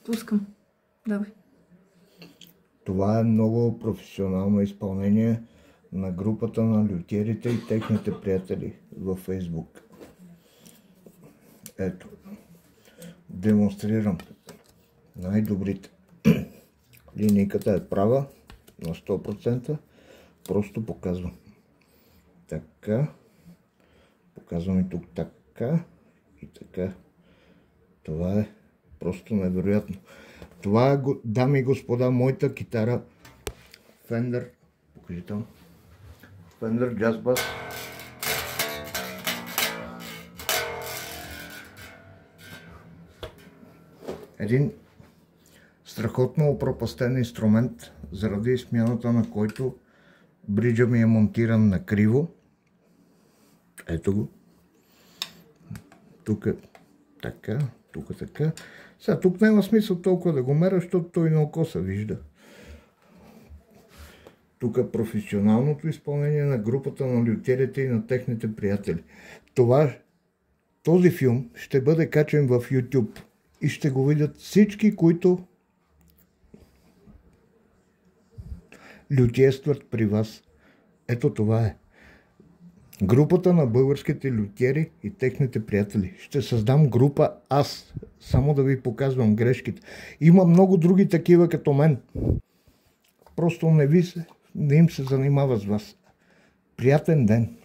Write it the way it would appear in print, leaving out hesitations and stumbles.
Пускам. Давай. Това е много професионално изпълнение на групата на лютиерите и техните приятели във Фейсбук. Ето. Демонстрирам най-добрите. Линейката е права на 100%. Просто показвам. Така. Показвам и тук така. И така. Това е просто невероятно. Това е, дами и господа, моята китара Fender. Покажи там. Fender Jazz Bass. Един страхотно опропастен инструмент, заради смяната на който бриджа ми е монтиран на криво. Ето го. Тук така, тук така. Сега тук няма смисъл толкова да го меря, защото той на око се вижда. Тук е професионалното изпълнение на групата на лютиерите и на техните приятели. Този филм ще бъде качен в YouTube и ще го видят всички, които лютиерстват при вас. Ето това е. Групата на българските лютиери и техните приятели. Ще създам група аз, само да ви показвам грешките. Има много други такива като мен. Просто не им се занимава с вас. Приятен ден!